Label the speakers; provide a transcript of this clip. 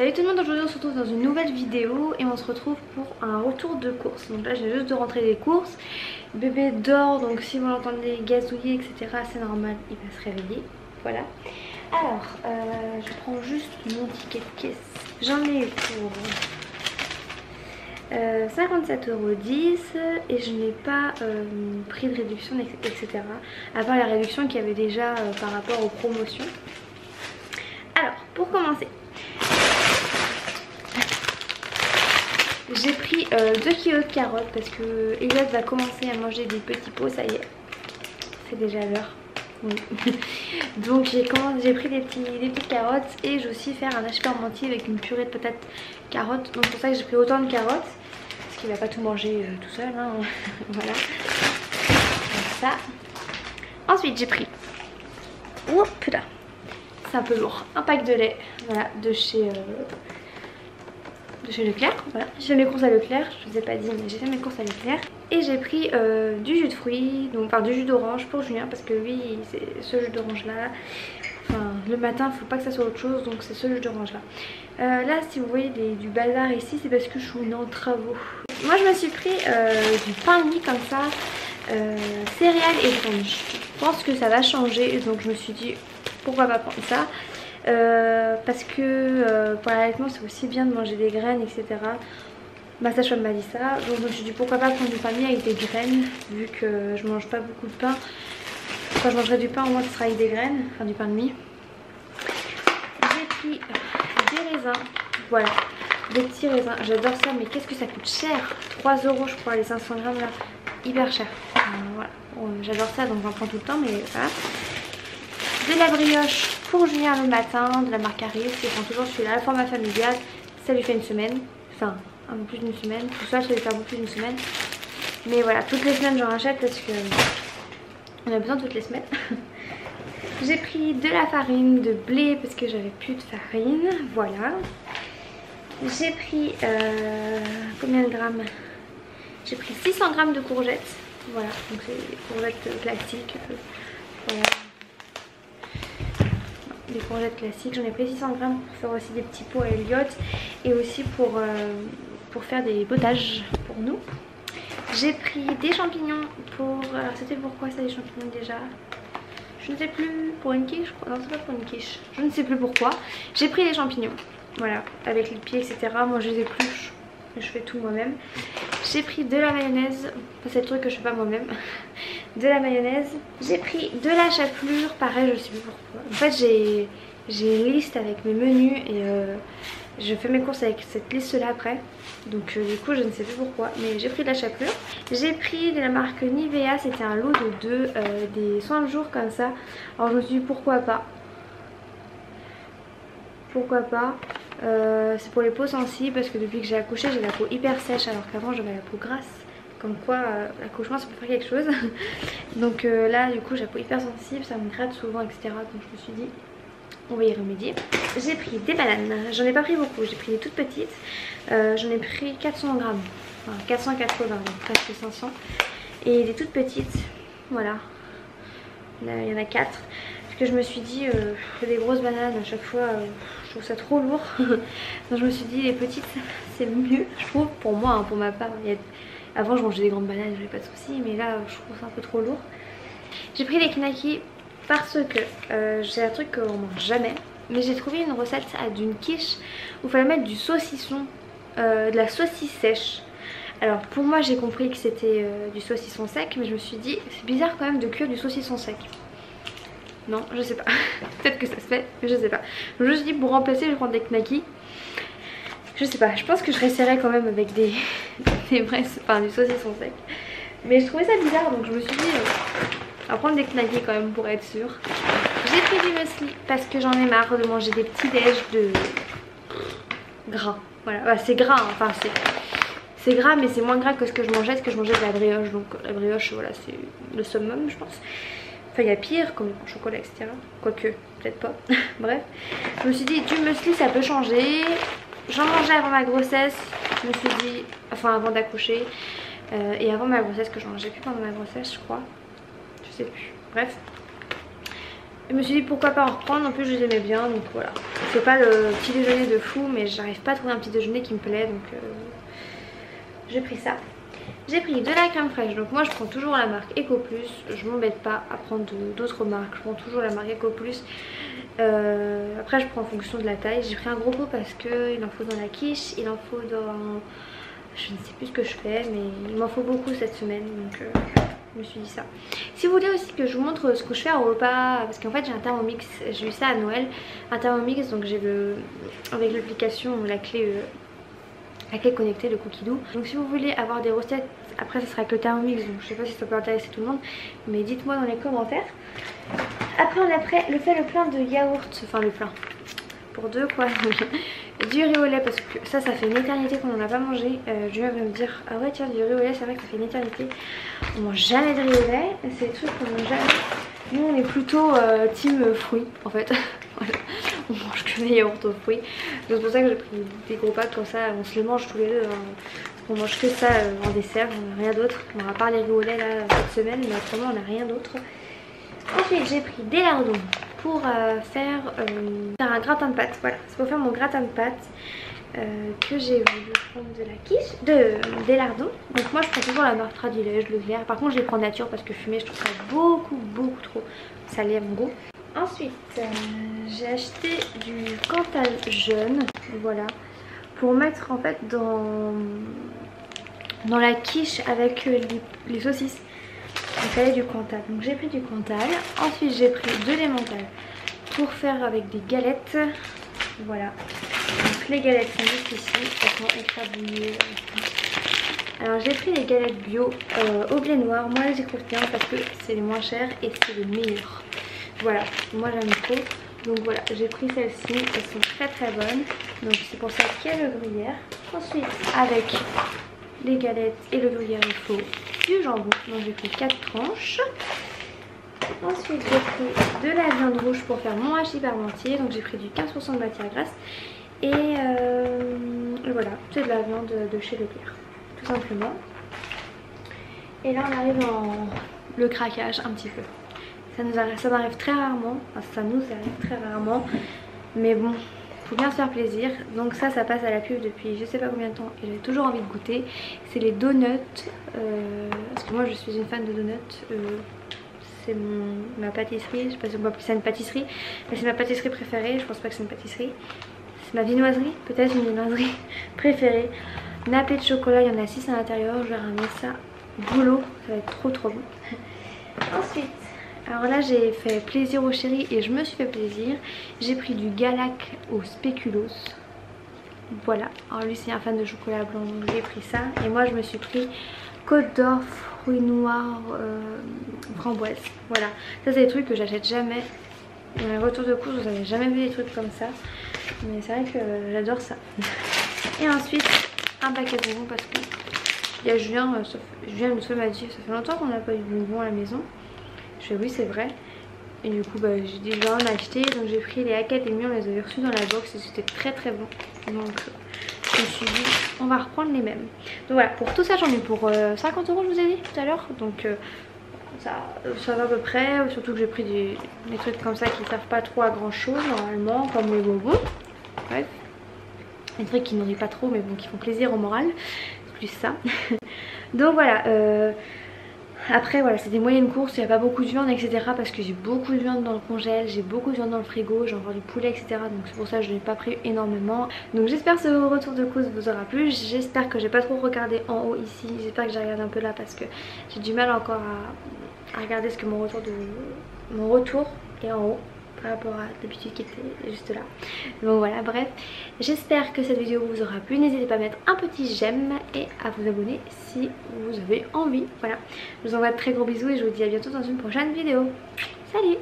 Speaker 1: Salut tout le monde, aujourd'hui on se retrouve dans une nouvelle vidéo et on se retrouve pour un retour de course. Donc là j'ai juste de rentrer des courses. Bébé dort, donc si vous l'entendez gazouiller etc, c'est normal, il va se réveiller. Voilà. Alors je prends juste mon ticket de caisse. J'en ai eu pour 57,10 € et je n'ai pas pris de réduction etc. À part la réduction qu'il y avait déjà par rapport aux promotions. Alors pour commencer, j'ai pris 2 kg de carottes parce que Elliot va commencer à manger des petits pots, ça y est, c'est déjà l'heure. Oui. Donc j'ai pris des petites carottes et j'ai aussi fait un hachis parmentier avec une purée de patates carottes. Donc c'est pour ça que j'ai pris autant de carottes, parce qu'il va pas tout manger tout seul, hein. Voilà. Comme ça. Ensuite j'ai pris, oh putain, c'est un peu lourd, un pack de lait, voilà, de chez Leclerc. Voilà, j'ai fait mes courses à Leclerc, je vous ai pas dit mais j'ai fait mes courses à Leclerc. Et j'ai pris du jus de fruits, donc enfin du jus d'orange pour Julien parce que lui c'est ce jus d'orange là. Enfin le matin faut pas que ça soit autre chose, donc c'est ce jus d'orange là. Là si vous voyez du bazar ici, c'est parce que je suis en travaux. Moi je me suis pris du pain de mie comme ça, céréales et graines. Je pense que ça va changer, donc je me suis dit pourquoi pas prendre ça. Parce que pour l'allaitement c'est aussi bien de manger des graines etc. Ma sage-femme m'a dit ça, donc je me suis dit pourquoi pas prendre du pain de mie avec des graines, vu que je mange pas beaucoup de pain. Quand je mangerai du pain au moins ce sera avec des graines, enfin du pain de mie. J'ai pris des raisins, voilà, des petits raisins, j'adore ça, mais qu'est-ce que ça coûte cher, 3 € je crois les 500 grammes là, hyper cher. Voilà, j'adore ça donc j'en prends tout le temps, mais voilà. De la brioche pour Julien le matin, de la marque Harris, je prends toujours celui-là, le format familial, ça lui fait une semaine, enfin un peu plus d'une semaine, tout ça ça lui fait un peu plus d'une semaine. Mais voilà, toutes les semaines j'en rachète parce que on a besoin toutes les semaines. J'ai pris de la farine de blé parce que j'avais plus de farine, voilà. J'ai pris combien de grammes? J'ai pris 600 grammes de courgettes, voilà, donc c'est des courgettes classiques, voilà. Des courgettes classiques, j'en ai pris 600 grammes pour faire aussi des petits pots à Elliot et aussi pour faire des potages pour nous. J'ai pris des champignons pour... Alors c'était pourquoi ça, les champignons déjà? Je ne sais plus, pour une quiche je crois. Non c'est pas pour une quiche, je ne sais plus pourquoi. J'ai pris les champignons, voilà, avec les pieds etc. Moi je les épluche, je fais tout moi-même. J'ai pris de la mayonnaise, c'est le truc que je fais pas moi-même. De la mayonnaise. J'ai pris de la chapelure, pareil je sais plus pourquoi. En fait j'ai une liste avec mes menus et je fais mes courses avec cette liste là après. Donc du coup je ne sais plus pourquoi, mais j'ai pris de la chapelure. J'ai pris de la marque Nivea, c'était un lot de 2, des soins de jour comme ça. Alors je me suis dit pourquoi pas. Pourquoi pas. C'est pour les peaux sensibles parce que depuis que j'ai accouché j'ai la peau hyper sèche alors qu'avant j'avais la peau grasse. Comme quoi l'accouchement ça peut faire quelque chose. Donc là du coup j'ai la peau hyper sensible, ça me gratte souvent etc. Donc je me suis dit on va y remédier. J'ai pris des bananes, j'en ai pas pris beaucoup, j'ai pris des toutes petites. J'en ai pris 400 grammes, enfin 480 donc presque 500. Et des toutes petites, voilà. Il y en a 4. Parce que je me suis dit les grosses bananes à chaque fois je trouve ça trop lourd. Donc je me suis dit les petites c'est mieux je trouve pour moi, hein, pour ma part. Avant je mangeais des grandes bananes, j'avais pas de soucis, mais là je trouve ça un peu trop lourd. J'ai pris les knackis parce que c'est un truc qu'on mange jamais. Mais j'ai trouvé une recette d'une quiche où il fallait mettre du saucisson, de la saucisse sèche. Alors pour moi j'ai compris que c'était du saucisson sec, mais je me suis dit c'est bizarre quand même de cuire du saucisson sec. Non je sais pas, peut-être que ça se fait, mais je sais pas. Je me suis dit pour remplacer je vais prendre des knackis. Je sais pas, je pense que je réessayerai quand même avec du saucisson sec. Mais je trouvais ça bizarre donc je me suis dit on va prendre des knackis quand même pour être sûre. J'ai pris du muesli parce que j'en ai marre de manger des petits déj de gras. Voilà, bah, c'est gras, hein. Enfin c'est gras mais c'est moins gras que ce que je mangeais de la brioche. Donc la brioche voilà c'est le summum je pense. Enfin il y a pire comme le chocolat etc. Quoique peut-être pas. Bref, je me suis dit du muesli ça peut changer. J'en mangeais avant ma grossesse, je me suis dit, enfin avant d'accoucher et avant ma grossesse que j'en mangeais plus pendant ma grossesse je crois, je sais plus, bref. je me suis dit pourquoi pas en reprendre, en plus je les aimais bien, donc voilà. C'est pas le petit déjeuner de fou, mais j'arrive pas à trouver un petit déjeuner qui me plaît, donc j'ai pris ça. J'ai pris de la crème fraîche, donc moi je prends toujours la marque Eco Plus, je m'embête pas à prendre d'autres marques, je prends toujours la marque Eco Plus. Après je prends en fonction de la taille, j'ai pris un gros pot parce qu'il en faut dans la quiche, il en faut dans... Je ne sais plus ce que je fais, mais il m'en faut beaucoup cette semaine, donc je me suis dit ça. Si vous voulez aussi que je vous montre ce que je fais au repas, parce qu'en fait j'ai un Thermomix, j'ai eu ça à Noël, un Thermomix, donc j'ai avec l'application la clé connectée, le Cookidoo. Donc si vous voulez avoir des recettes, après ça sera avec le Thermomix, donc je sais pas si ça peut intéresser tout le monde, mais dites-moi dans les commentaires. Après on a fait le plein de yaourt, enfin le plein pour deux quoi, du riz au lait parce que ça fait une éternité qu'on n'en a pas mangé. Julien va me dire ah ouais tiens du riz au lait, c'est vrai que ça fait une éternité, on mange jamais de riz au lait, c'est des trucs qu'on mange jamais. Nous on est plutôt team fruits en fait. Voilà. On mange que des yaourts aux fruits, donc c'est pour ça que j'ai pris des gros packs comme ça, on se les mange tous les deux hein. On mange que ça en dessert, on n'a rien d'autre, on va pas les riz au lait là cette semaine, mais autrement on n'a rien d'autre. Ensuite j'ai pris des lardons pour faire un gratin de pâtes. Voilà, c'est pour faire mon gratin de pâtes que j'ai voulu prendre de la quiche, des lardons. Donc moi je prends toujours la marque Tradilège, le vert. Par contre je les prends nature parce que fumé je trouve ça beaucoup trop salé à mon goût. Ensuite j'ai acheté du Cantal jaune, voilà, pour mettre en fait dans la quiche avec les saucisses. Il fallait du Cantal, donc j'ai pris du Cantal. Ensuite j'ai pris de l'emmental pour faire avec des galettes. Voilà, donc les galettes sont juste ici, elles sont écrabouillées. Alors j'ai pris les galettes bio au blé noir. Moi elles écoutent bien parce que c'est les moins chères et c'est les meilleures. Voilà, moi j'aime trop. Donc voilà, j'ai pris celles-ci, elles sont très bonnes. Donc c'est pour ça qu'il y a le gruyère. Ensuite avec les galettes et le gruyère il faut du jambon, donc j'ai pris 4 tranches. Ensuite j'ai pris de la viande rouge pour faire mon hachis parmentier, donc j'ai pris du 15% de matière grasse. Et voilà, c'est de la viande de chez Leclerc, tout simplement. Et là on arrive dans le craquage un petit peu. Ça m'arrive très rarement, enfin, ça nous arrive très rarement, mais bon, faut bien se faire plaisir. Donc ça passe à la pub depuis je sais pas combien de temps et j'ai toujours envie de goûter. C'est les donuts, parce que moi je suis une fan de donuts. C'est ma pâtisserie, je sais pas si on peut appeler ça une pâtisserie, mais c'est ma pâtisserie préférée. Je pense pas que c'est une pâtisserie, c'est ma viennoiserie, peut-être une viennoiserie préférée. Nappé de chocolat, il y en a 6 à l'intérieur, je vais ramener ça boulot, ça va être trop bon. Ensuite, alors là j'ai fait plaisir au chéri et je me suis fait plaisir. J'ai pris du Galac au spéculoos. Voilà, alors lui c'est un fan de chocolat blanc donc j'ai pris ça. Et moi je me suis pris Côte d'Or, fruits noirs, framboise. Voilà, ça c'est des trucs que j'achète jamais. Dans les retours de course vous n'avez jamais vu des trucs comme ça. Mais c'est vrai que j'adore ça. Et ensuite un paquet de bonbons parce que il y a Julien m'a dit ça fait longtemps qu'on n'a pas eu de bonbons à la maison. Je fais oui c'est vrai. Et du coup j'ai dit je vais en acheter. Donc j'ai pris les Académies, on les avait reçus dans la box et c'était très bon. Donc je me suis dit on va reprendre les mêmes. Donc voilà, pour tout ça j'en ai pour 50 € je vous ai dit tout à l'heure. Donc ça va à peu près. Surtout que j'ai pris des trucs comme ça qui ne servent pas trop à grand chose normalement, comme les bonbons. Bref, des trucs qui nourrissent pas trop mais bon qui font plaisir au moral. C'est plus ça. Donc voilà, après voilà c'est des moyennes courses, il n'y a pas beaucoup de viande etc. Parce que j'ai beaucoup de viande dans le congèle, j'ai beaucoup de viande dans le frigo, j'ai encore du poulet etc. Donc c'est pour ça que je n'ai pas pris énormément. Donc j'espère que ce retour de course vous aura plu. J'espère que j'ai pas trop regardé en haut ici. J'espère que j'ai regardé un peu là parce que j'ai du mal encore à regarder ce que mon retour est en haut par rapport à d'habitude qui était juste là. Donc voilà, bref, j'espère que cette vidéo vous aura plu. N'hésitez pas à mettre un petit j'aime et à vous abonner si vous avez envie. Voilà, je vous envoie de très gros bisous et je vous dis à bientôt dans une prochaine vidéo. Salut!